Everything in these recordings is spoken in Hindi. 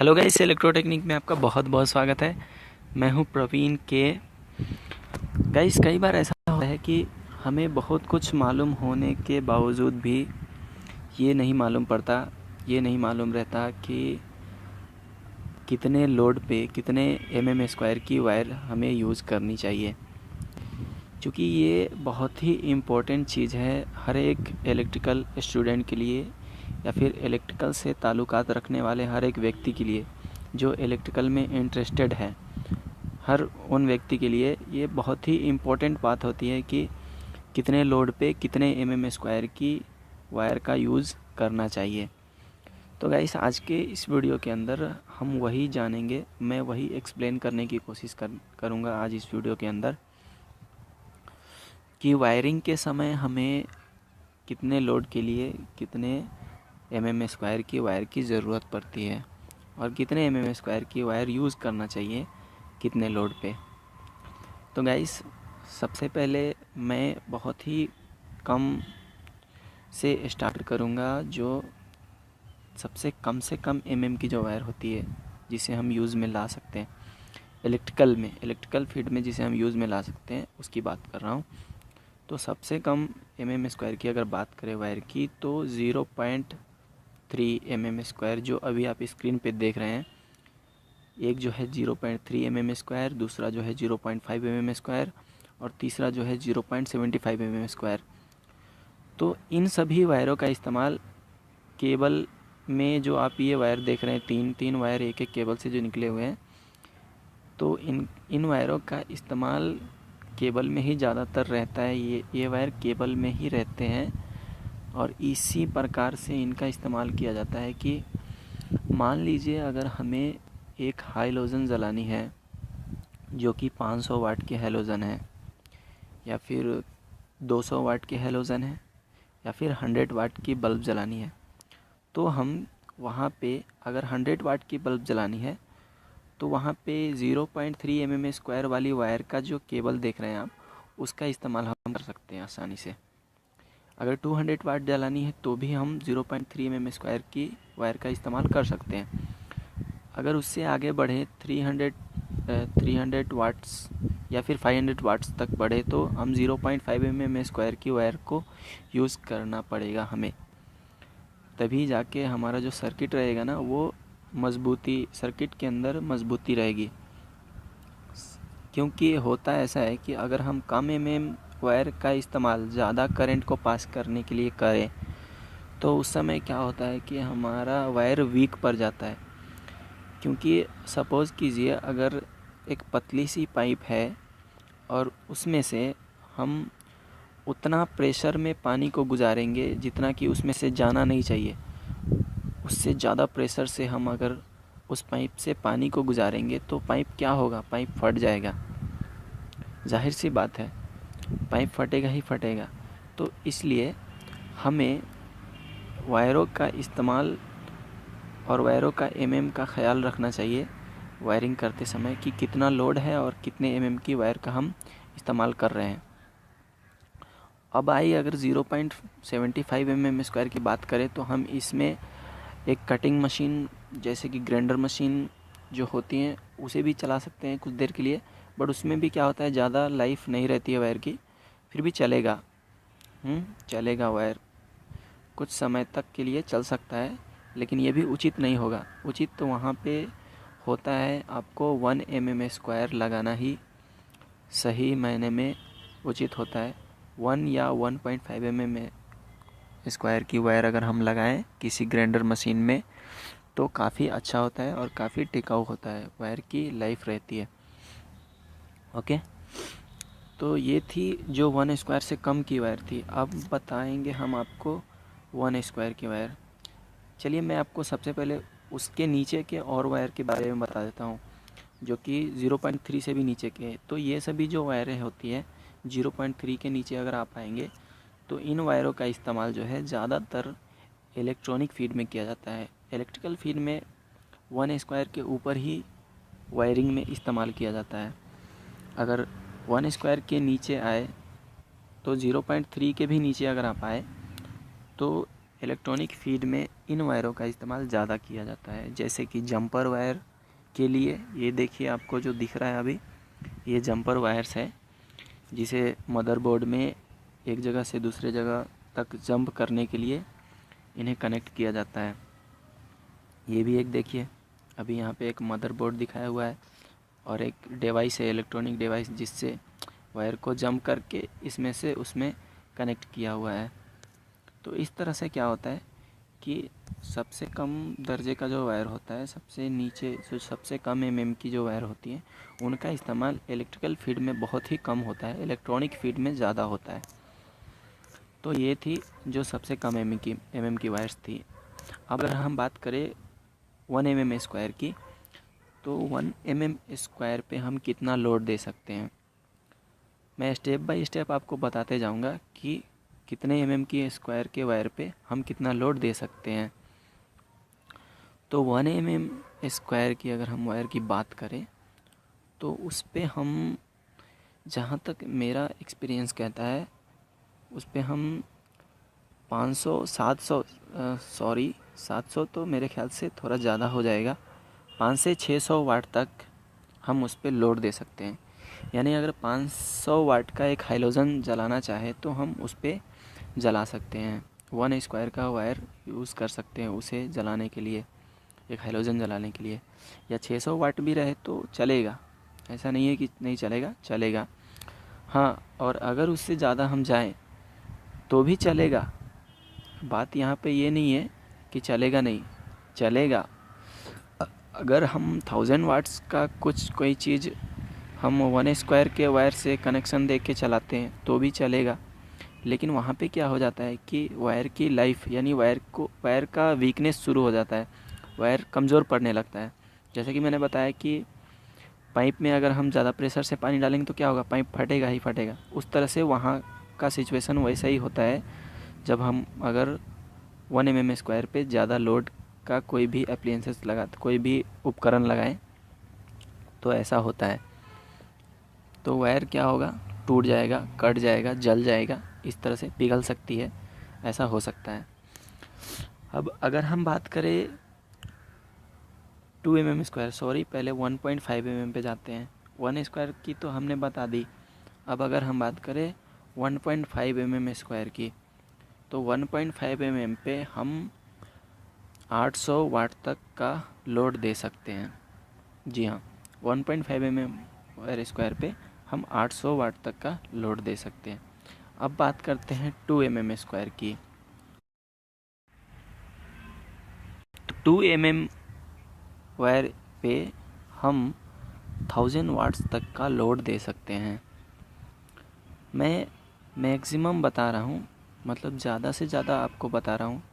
हेलो गाइस, इलेक्ट्रोटेक्निक में आपका बहुत बहुत स्वागत है। मैं हूं प्रवीण के। गाइस, कई बार ऐसा होता है कि हमें बहुत कुछ मालूम होने के बावजूद भी ये नहीं मालूम पड़ता, ये नहीं मालूम रहता कि कितने लोड पे कितने mm² की वायर हमें यूज़ करनी चाहिए। क्योंकि ये बहुत ही इम्पोर्टेंट चीज़ है हर एक इलेक्ट्रिकल स्टूडेंट के लिए, या फिर इलेक्ट्रिकल से ताल्लुकात रखने वाले हर एक व्यक्ति के लिए जो इलेक्ट्रिकल में इंटरेस्टेड है। हर उन व्यक्ति के लिए ये बहुत ही इम्पोर्टेंट बात होती है कि कितने लोड पे कितने mm² की वायर का यूज़ करना चाहिए। तो गाइस, आज के इस वीडियो के अंदर हम वही जानेंगे, मैं वही एक्सप्लेन करने की कोशिश करूँगा आज इस वीडियो के अंदर कि वायरिंग के समय हमें कितने लोड के लिए कितने mm² की वायर की ज़रूरत पड़ती है और कितने mm² की वायर यूज़ करना चाहिए कितने लोड पे। तो गाइस, सबसे पहले मैं बहुत ही कम से स्टार्ट करूँगा। जो सबसे कम से कम की जो वायर होती है जिसे हम यूज़ में ला सकते हैं इलेक्ट्रिकल फील्ड में, जिसे हम यूज़ में ला सकते हैं, उसकी बात कर रहा हूँ। तो सबसे कम mm² की अगर बात करें वायर की, तो 0.3 mm², जो अभी आप स्क्रीन पे देख रहे हैं, एक जो है 0.3 mm², दूसरा जो है 0.5 mm² और तीसरा जो है 0.75 mm²। तो इन सभी वायरों का इस्तेमाल केबल में, जो आप ये वायर देख रहे हैं, तीन वायर एक एक केबल से जो निकले हुए हैं, तो इन वायरों का इस्तेमाल केबल में ही ज़्यादातर रहता है। ये वायर केबल में ही रहते हैं और इसी प्रकार से इनका इस्तेमाल किया जाता है कि मान लीजिए अगर हमें एक हाइलोजन जलानी है जो कि 500 वाट की हैलोजन है, या फिर 200 वाट की हैलोजन है, या फिर 100 वाट की बल्ब जलानी है, तो हम वहाँ पे अगर 100 वाट की बल्ब जलानी है तो वहाँ पे 0.3 mm² वाली वायर का जो केबल देख रहे हैं आप, उसका इस्तेमाल हम कर सकते हैं आसानी से। अगर 200 वाट जलानी है तो भी हम 0.3 mm² की वायर का इस्तेमाल कर सकते हैं। अगर उससे आगे बढ़े 300 वाट्स या फिर 500 वाट्स तक बढ़े तो हम 0.5 mm² की वायर को यूज़ करना पड़ेगा हमें। तभी जाके हमारा जो सर्किट रहेगा ना, वो सर्किट के अंदर मजबूती रहेगी। क्योंकि होता ऐसा है कि अगर हम कम वायर का इस्तेमाल ज़्यादा करंट को पास करने के लिए करें तो उस समय क्या होता है कि हमारा वायर वीक पड़ जाता है। क्योंकि सपोज़ कीजिए अगर एक पतली सी पाइप है और उसमें से हम उतना प्रेशर में पानी को गुजारेंगे जितना कि उसमें से जाना नहीं चाहिए, उससे ज़्यादा प्रेशर से हम अगर उस पाइप से पानी को गुजारेंगे तो पाइप क्या होगा, पाइप फट जाएगा। जाहिर सी बात है, पाइप फटेगा ही फटेगा। तो इसलिए हमें वायरों का इस्तेमाल और वायरों का का ख्याल रखना चाहिए वायरिंग करते समय कि कितना लोड है और कितने की वायर का हम इस्तेमाल कर रहे हैं। अब आइए अगर 0.75 mm² की बात करें तो हम इसमें एक कटिंग मशीन, जैसे कि ग्राइंडर मशीन जो होती हैं, उसे भी चला सकते हैं कुछ देर के लिए। बट उसमें भी क्या होता है, ज़्यादा लाइफ नहीं रहती है वायर की, फिर भी चलेगा। चलेगा, वायर कुछ समय तक के लिए चल सकता है, लेकिन ये भी उचित नहीं होगा। उचित तो वहाँ पे होता है आपको 1 mm² लगाना ही सही मायने में उचित होता है। 1 या 1.5 mm² की वायर अगर हम लगाएं किसी ग्राइंडर मशीन में तो काफ़ी अच्छा होता है और काफ़ी टिकाऊ होता है, वायर की लाइफ रहती है। ओके, तो ये थी जो 1² से कम की वायर थी। अब बताएंगे हम आपको 1² की वायर। चलिए मैं आपको सबसे पहले उसके नीचे के और वायर के बारे में बता देता हूँ, जो कि 0.3 से भी नीचे के। तो ये सभी जो वायरें होती है 0.3 के नीचे अगर आप आएंगे तो इन वायरों का इस्तेमाल जो है ज़्यादातर इलेक्ट्रॉनिक फील्ड में किया जाता है। इलेक्ट्रिकल फील्ड में 1² के ऊपर ही वायरिंग में इस्तेमाल किया जाता है। अगर 1² के नीचे आए तो 0.3 के भी नीचे अगर आप आए तो इलेक्ट्रॉनिक फीड में इन वायरों का इस्तेमाल ज़्यादा किया जाता है, जैसे कि जंपर वायर के लिए। ये देखिए आपको जो दिख रहा है अभी, ये जंपर वायर्स है, जिसे मदरबोर्ड में एक जगह से दूसरे जगह तक जंप करने के लिए इन्हें कनेक्ट किया जाता है। ये भी एक देखिए, अभी यहाँ पे एक मदरबोर्ड दिखाया हुआ है और एक डिवाइस है, इलेक्ट्रॉनिक डिवाइस, जिससे वायर को जंप करके इसमें से उसमें कनेक्ट किया हुआ है। तो इस तरह से क्या होता है कि सबसे कम दर्जे का जो वायर होता है, सबसे नीचे जो सबसे कम एमएम की जो वायर होती है, उनका इस्तेमाल इलेक्ट्रिकल फीड में बहुत ही कम होता है, इलेक्ट्रॉनिक फीड में ज़्यादा होता है। तो ये थी जो सबसे कम एमएम की वायर्स थी। अब अगर हम बात करें 1 mm स्क्वायर की, तो 1 mm स्क्वायर पे हम कितना लोड दे सकते हैं, मैं स्टेप बाय स्टेप आपको बताते जाऊंगा कि कितने mm की स्क्वायर के वायर पे हम कितना लोड दे सकते हैं। तो 1 mm स्क्वायर की अगर हम वायर की बात करें, तो उस पे हम, जहाँ तक मेरा एक्सपीरियंस कहता है, उस पे हम 700 तो मेरे ख्याल से थोड़ा ज़्यादा हो जाएगा, 500 से 600 वाट तक हम उस पे लोड दे सकते हैं। यानी अगर 500 वाट का एक हाइलोजन जलाना चाहे तो हम उस पे जला सकते हैं, 1 स्क्वायर का वायर यूज़ कर सकते हैं उसे जलाने के लिए, एक हाइलोजन जलाने के लिए। या 600 वाट भी रहे तो चलेगा, ऐसा नहीं है कि नहीं चलेगा, चलेगा। हाँ, और अगर उससे ज़्यादा हम जाएं तो भी चलेगा। बात यहाँ पे ये नहीं है कि चलेगा नहीं, चलेगा। अगर हम 1000 वाट्स का कोई चीज़ हम 1 स्क्वायर के वायर से कनेक्शन दे के चलाते हैं तो भी चलेगा। लेकिन वहाँ पे क्या हो जाता है कि वायर की लाइफ, यानी वायर का वीकनेस शुरू हो जाता है, वायर कमज़ोर पड़ने लगता है। जैसे कि मैंने बताया कि पाइप में अगर हम ज़्यादा प्रेशर से पानी डालेंगे तो क्या होगा, पाइप फटेगा ही फटेगा। उस तरह से वहाँ का सिचुएशन वैसा ही होता है जब हम अगर 1 mm स्क्वायर पे ज़्यादा लोड का कोई भी एप्लियंसेस कोई भी उपकरण लगाएं तो ऐसा होता है। तो वायर क्या होगा, टूट जाएगा, कट जाएगा, जल जाएगा, इस तरह से पिघल सकती है, ऐसा हो सकता है। अब अगर हम बात करें 2 mm स्क्वायर, पहले 1.5 mm पे जाते हैं। 1 स्क्वायर की तो हमने बता दी। अब अगर हम बात करें 1.5 mm स्क्वायर की, तो 1.5 mm पे हम 800 वाट तक का लोड दे सकते हैं। जी हाँ, 1.5 mm वायर स्क्वायर पे हम 800 वाट तक का लोड दे सकते हैं। अब बात करते हैं 2 mm स्क्वायर की। 2 mm वायर पे हम 1000 वाट्स तक का लोड दे सकते हैं। मैं मैक्सिमम बता रहा हूँ, मतलब ज़्यादा से ज़्यादा आपको बता रहा हूँ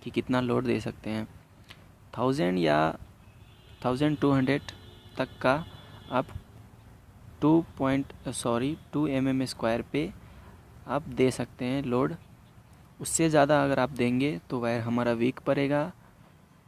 कि कितना लोड दे सकते हैं। 1000 या 1200 तक का आप 2 mm स्क्वायर पे आप दे सकते हैं लोड। उससे ज़्यादा अगर आप देंगे तो वायर हमारा वीक पड़ेगा,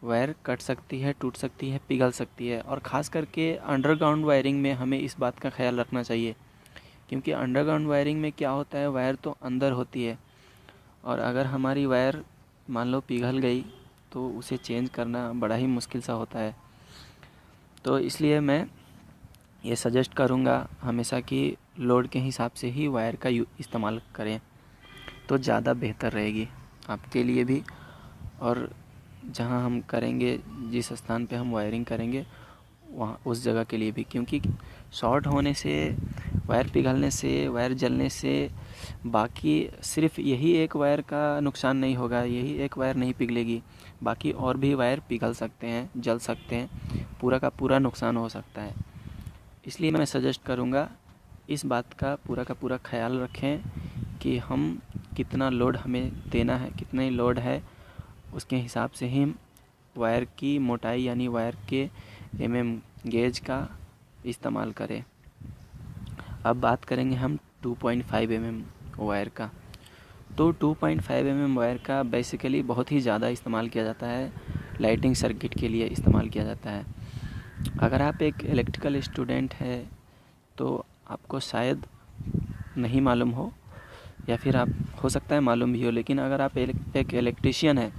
वायर कट सकती है, टूट सकती है, पिघल सकती है। और ख़ास करके अंडरग्राउंड वायरिंग में हमें इस बात का ख्याल रखना चाहिए, क्योंकि अंडरग्राउंड वायरिंग में क्या होता है, वायर तो अंदर होती है, और अगर हमारी वायर मान लो पिघल गई तो उसे चेंज करना बड़ा ही मुश्किल सा होता है। तो इसलिए मैं ये सजेस्ट करूँगा हमेशा कि लोड के हिसाब से ही वायर का इस्तेमाल करें, तो ज़्यादा बेहतर रहेगी आपके लिए भी, और जहाँ हम करेंगे, जिस स्थान पे हम वायरिंग करेंगे वहाँ उस जगह के लिए भी। क्योंकि शॉर्ट होने से, वायर पिघलने से, वायर जलने से बाकी सिर्फ यही एक वायर का नुकसान नहीं होगा, यही एक वायर नहीं पिघलेगी, बाकी और भी वायर पिघल सकते हैं, जल सकते हैं, पूरा का पूरा नुकसान हो सकता है। इसलिए मैं सजेस्ट करूँगा इस बात का पूरा ख्याल रखें कि हम कितना लोड हमें देना है, कितने लोड है, उसके हिसाब से ही वायर की मोटाई यानी वायर के mm गेज का इस्तेमाल करें। अब बात करेंगे हम 2.5 mm वायर का। तो 2.5 mm वायर का बेसिकली बहुत ही ज़्यादा इस्तेमाल किया जाता है, लाइटिंग सर्किट के लिए इस्तेमाल किया जाता है। अगर आप एक इलेक्ट्रिकल स्टूडेंट है तो आपको शायद नहीं मालूम हो, या फिर आप हो सकता है मालूम भी हो, लेकिन अगर आप एक इलेक्ट्रीशियन हैं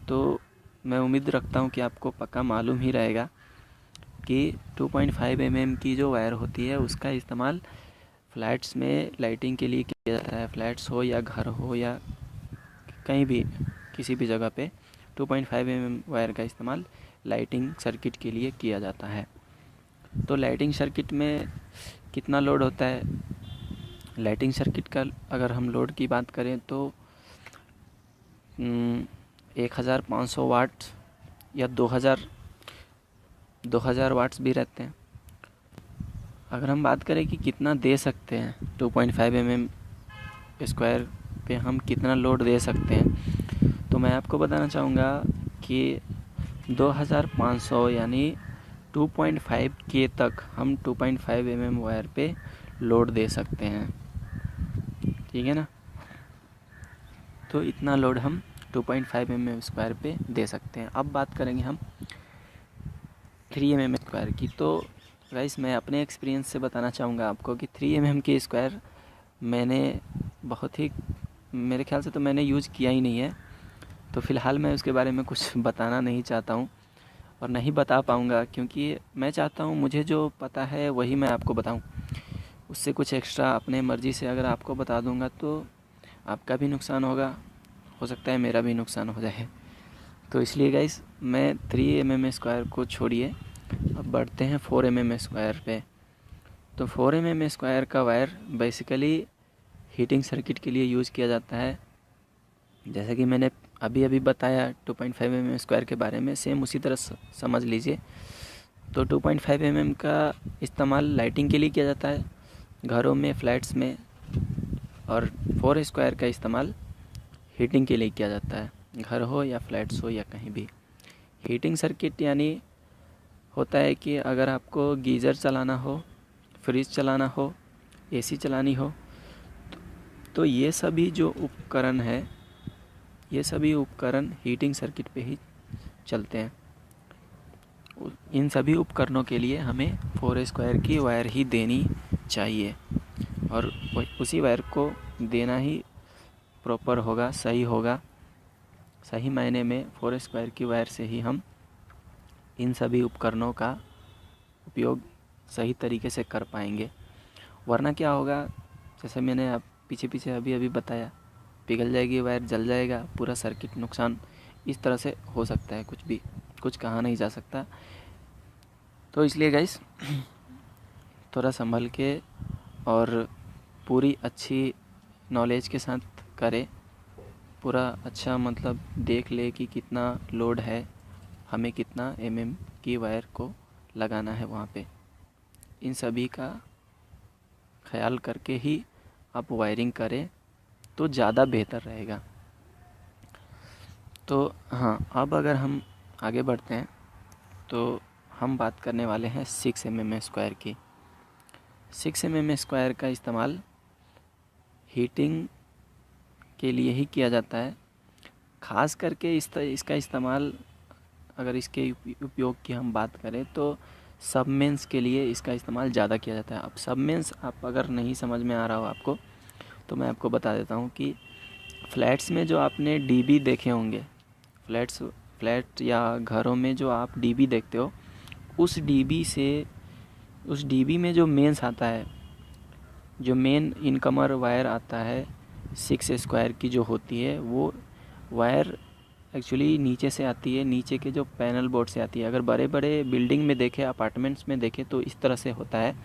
तो मैं उम्मीद रखता हूँ कि आपको पक्का मालूम ही रहेगा कि 2.5 mm की जो वायर होती है उसका इस्तेमाल फ्लैट्स में लाइटिंग के लिए किया जाता है। फ्लैट्स हो या घर हो या कहीं भी किसी भी जगह पे 2.5 mm वायर का इस्तेमाल लाइटिंग सर्किट के लिए किया जाता है। तो लाइटिंग सर्किट में कितना लोड होता है? लाइटिंग सर्किट का अगर हम लोड की बात करें तो 1500 वाट या 2000 वाट्स भी रहते हैं। अगर हम बात करें कि कितना दे सकते हैं 2.5 mm स्क्वायर पे हम कितना लोड दे सकते हैं, तो मैं आपको बताना चाहूँगा कि 2500 यानी 2.5 के तक हम 2.5 mm वायर पे लोड दे सकते हैं। ठीक है ना? तो इतना लोड हम 2.5 mm स्क्वायर पे दे सकते हैं। अब बात करेंगे हम 3 mm स्क्वायर की। तो गाइस मैं अपने एक्सपीरियंस से बताना चाहूँगा आपको कि 3 mm की स्क्वायर मैंने बहुत ही, मेरे ख्याल से तो मैंने यूज़ किया ही नहीं है, तो फ़िलहाल मैं उसके बारे में कुछ बताना नहीं चाहता हूँ और नहीं बता पाऊँगा, क्योंकि मैं चाहता हूँ मुझे जो पता है वही मैं आपको बताऊँ। उससे कुछ एक्स्ट्रा अपने मर्ज़ी से अगर आपको बता दूँगा तो आपका भी नुकसान होगा, हो सकता है मेरा भी नुकसान हो जाए। तो इसलिए गाइस मैं 3 mm स्क्वायर को छोड़िए, अब बढ़ते हैं 4 mm स्क्वायर पे। तो 4 mm स्क्वायर का वायर बेसिकली हीटिंग सर्किट के लिए यूज़ किया जाता है। जैसे कि मैंने अभी बताया 2.5 mm स्क्वायर के बारे में, सेम उसी तरह समझ लीजिए। तो 2.5 mm का इस्तेमाल लाइटिंग के लिए किया जाता है घरों में, फ्लैट्स में, और 4 स्क्वायर का इस्तेमाल हीटिंग के लिए किया जाता है, घर हो या फ्लैट्स हो या कहीं भी। हीटिंग सर्किट यानी होता है कि अगर आपको गीज़र चलाना हो, फ्रिज चलाना हो, एसी चलानी हो, तो ये सभी जो उपकरण है, ये सभी उपकरण हीटिंग सर्किट पे ही चलते हैं। इन सभी उपकरणों के लिए हमें 4 स्क्वायर की वायर ही देनी चाहिए और उसी वायर को देना ही प्रॉपर होगा, सही होगा। सही मायने में 4 स्क्वायर की वायर से ही हम इन सभी उपकरणों का उपयोग सही तरीके से कर पाएंगे। वरना क्या होगा, जैसे मैंने आप पीछे अभी बताया, पिघल जाएगी वायर, जल जाएगा पूरा सर्किट, नुकसान इस तरह से हो सकता है। कुछ कहा नहीं जा सकता। तो इसलिए गाइस थोड़ा संभल के और पूरी अच्छी नॉलेज के साथ करें, पूरा अच्छा मतलब देख ले कि कितना लोड है, हमें कितना mm की वायर को लगाना है वहाँ पे। इन सभी का ख्याल करके ही आप वायरिंग करें तो ज़्यादा बेहतर रहेगा। तो हाँ, अब अगर हम आगे बढ़ते हैं तो हम बात करने वाले हैं 6 mm स्क्वायर की। 6 mm स्क्वायर का इस्तेमाल हीटिंग के लिए ही किया जाता है। ख़ास करके इसका इस्तेमाल, अगर इसके उपयोग की हम बात करें तो सबमेंस के लिए इसका इस्तेमाल ज़्यादा किया जाता है। अब सबमेंस आप अगर नहीं समझ में आ रहा हो आपको, तो मैं आपको बता देता हूँ कि फ्लैट्स में जो आपने डीबी देखे होंगे, फ्लैट या घरों में जो आप डीबी देखते हो, उस डीबी में जो मेंस आता है, जो मेन इनकमर वायर आता है 6 स्क्वायर की जो होती है, वो वायर एक्चुअली नीचे से आती है, नीचे के जो पैनल बोर्ड से आती है। अगर बड़े बड़े बिल्डिंग में देखें, अपार्टमेंट्स में देखें, तो इस तरह से होता है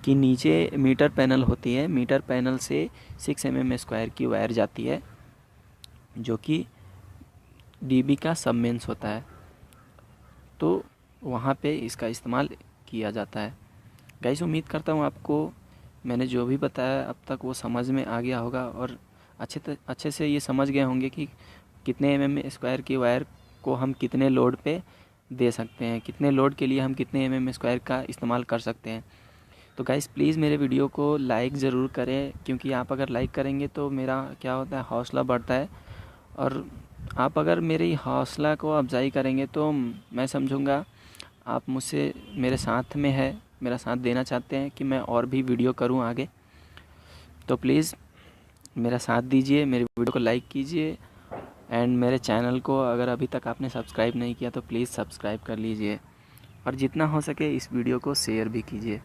कि नीचे मीटर पैनल होती है, मीटर पैनल से 6 mm स्क्वायर की वायर जाती है जो कि डीबी का सब मेंस होता है। तो वहाँ पे इसका इस्तेमाल किया जाता है। गाइस उम्मीद करता हूँ आपको मैंने जो भी बताया अब तक वो समझ में आ गया होगा और अच्छे से ये समझ गए होंगे कि कितने mm स्क्वायर की वायर को हम कितने लोड पे दे सकते हैं, कितने लोड के लिए हम कितने mm स्क्वायर का इस्तेमाल कर सकते हैं। तो गाइस प्लीज़ मेरे वीडियो को लाइक ज़रूर करें, क्योंकि आप अगर लाइक करेंगे तो मेरा क्या होता है, हौसला बढ़ता है, और आप अगर मेरी हौसला को अफजाई करेंगे तो मैं समझूंगा आप मुझसे मेरे साथ में है, मेरा साथ देना चाहते हैं कि मैं और भी वीडियो करूं आगे। तो प्लीज़ मेरा साथ दीजिए, मेरे वीडियो को लाइक कीजिए एंड मेरे चैनल को अगर अभी तक आपने सब्सक्राइब नहीं किया तो प्लीज़ सब्सक्राइब कर लीजिए और जितना हो सके इस वीडियो को शेयर भी कीजिए।